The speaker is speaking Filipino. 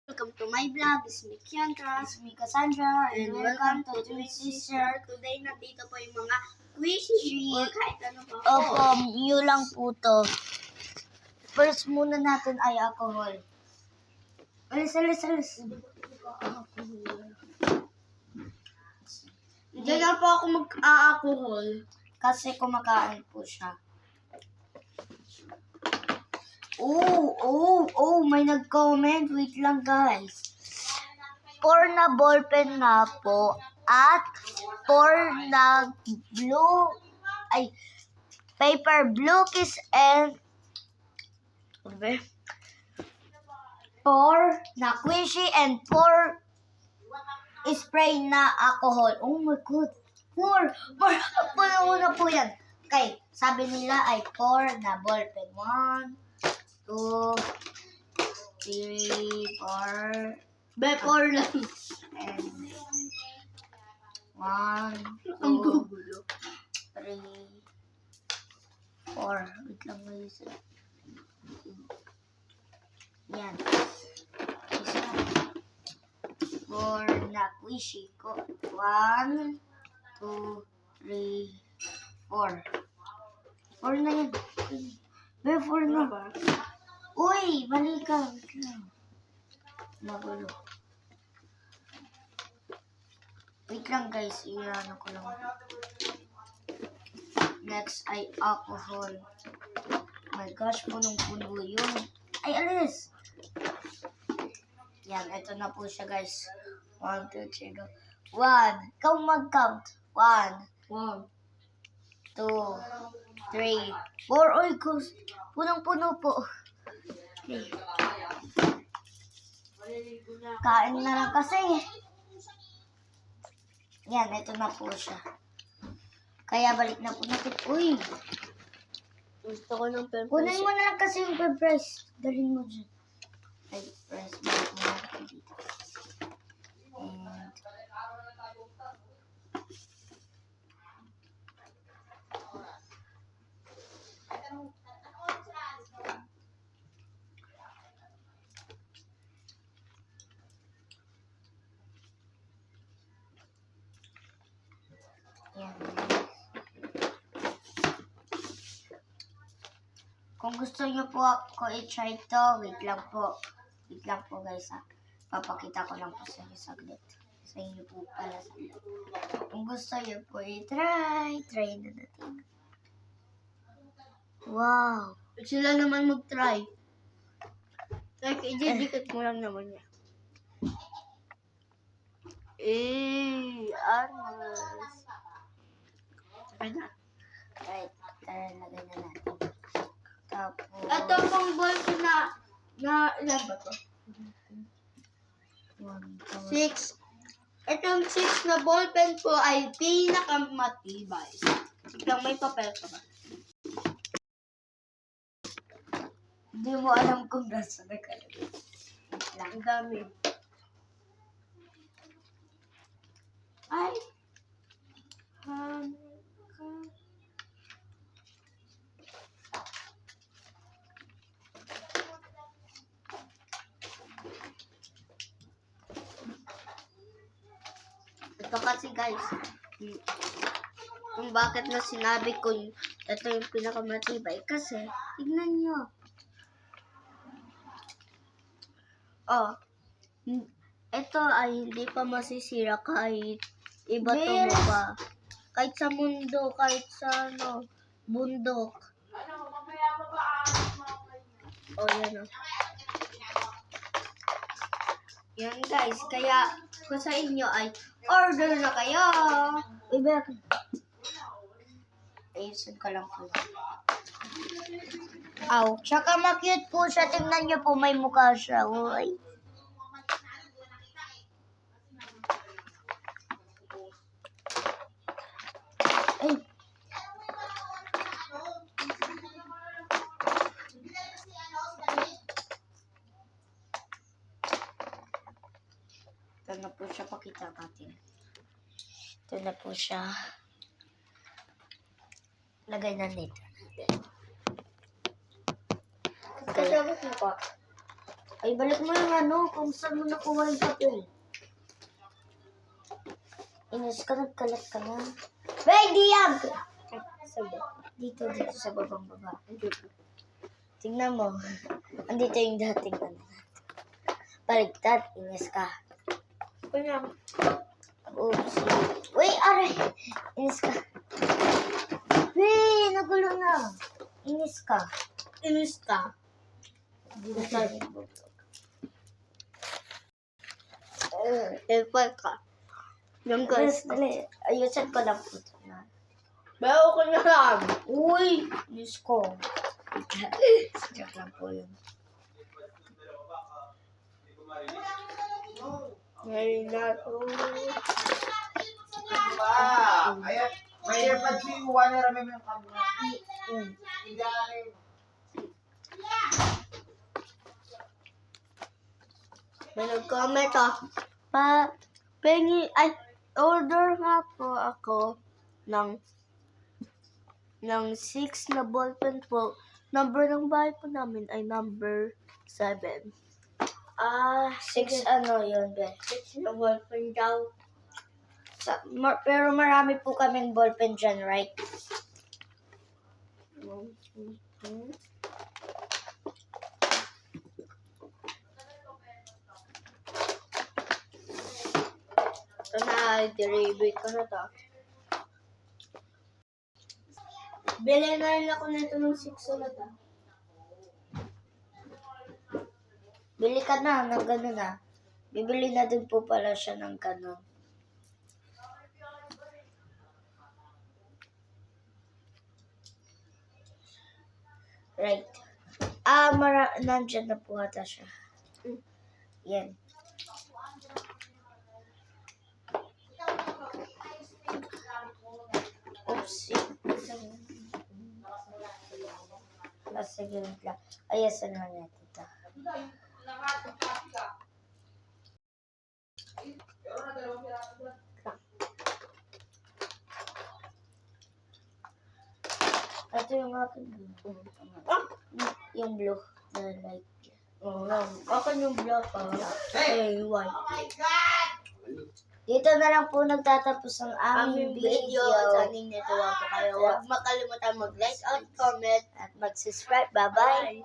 Welcome to my vlog. This is me Kiandra. It's me, Cassandra, And welcome to Twin Sister. Today, nandito po yung mga squishy or kahit ano pa po. Opo, yun lang po to. First muna natin ay alcohol. Alis. Hindi na po ako mag-alcohol. Kasi kumakain po siya. May nag-comment. Wait lang, guys. 4 na ballpen nga po at 4 na paper blue kiss and 4 na squishy and 4 spray na alcohol. Oh my God. 4 na po yan. Okay, sabi nila ay 4 na ballpen. 1, 2, 3, 4. 4 lang. And 1, Ang 2, gugulo. 3, 4. Wait lang guys. Yan. Isa. 4 na squishy ko. 1, 2, 3, 4. 4 na yan. 4 na. Uy, mali ka. Magulo. Wait lang guys, iyan ko lang. Next ay alcohol. My gosh, punong-puno yun. Ay, alis! Yan, ito na po siya guys. 1, 2, 3, go. 1. Ikaw mag-count. 1, 2, 3, 4. Uy, gosh. Punong-puno po. Okay. Kain na lang kasi. Yan, ito na po siya. Kaya balik na po natin. Uy! Gusto ko ng pen. Kunin mo na lang kasi yung price. Dalhin mo dyan. Ay, price. Balik mo na lang dito. And... Yan. Kung gusto niyo po ako i-try to, wait lang po. Wait lang po guys ha. Papakita ko lang po sa inyo saglit. Sa inyo po pala saglit. Kung gusto niyo po i-try na natin. Wow! Sila naman mag-try. Like, i-dedicate mo lang naman niya. Armas. Okay na. Right. Tara, lagay na natin. Tapos... Ito pong ball ko na ilan ba to? 1, 2, 6. Itong 6 na ballpen po ay pinakamatibay. Ikaw, may papel ka ba? Hindi mo alam kung nasa nakalagay. Ang dami. Ay. Ito kasi guys, kung bakit na sinabi ko ito yung pinakamatibay kasi tignan nyo. Oh, ito ay hindi pa masisira kahit ibato mo pa. Kahit sa mundo, kahit sa bundok. Oh, yan o. Yan guys, kaya kung sa inyo ay order na kayo. Ibig. Ayusin ko lang po. Aw, tsaka ma-cute po siya. Tingnan niyo po, may mukha siya. Uy. Ay. Ito na po siya, pakita natin. Ito na po siya. Lagay na dito. Kasabot mo pa. Ay, balik mo yung ano, kung saan mo nakuha yung papel. Inis ka, nagkalat ka na. Bay, Diab! Sabi. Dito sa babang baba. Tingnan mo. Andito yung dating ano. Baligtad, inis ka. Kanya. Oops. Uy, aray! Inis ka. Uy, nagulo na. Inis ka. Inis ka. Dito tayo magbubog. Elfal ka. Yung guys. Dali. Ayusin ko lang po ito na. Bayo ko na lang. Uy! Inis ko. Joke lang po yun. Ngayon na to. Ayan, may earpad si Juan na rami yung kamera. May nag-comment order nga po ako ng 6 na ballpen po. Number ng bahay po namin ay number 7. 6 ano yun, be? 6 na ballpen daw. Pero marami po kaming ballpen dyan, right? Ito na, derivate ko na to. Bili na rin ako nito ng 6 ulit ah. Bili ka na ng ganun ah. Bibili na din po pala siya ng ganun. Right. Nandyan na po ata siya. Yan. Oops. Sige lang. Ayasan na natin ito. Ito yung akin. Yung blue na light. Akin yung black ah. Hey! white. Dito na lang po nagtatapos ang aming video. Sana natuwa po kayo. Huwag makalimutan mag-like at comment. At mag-subscribe. Bye-bye. Bye.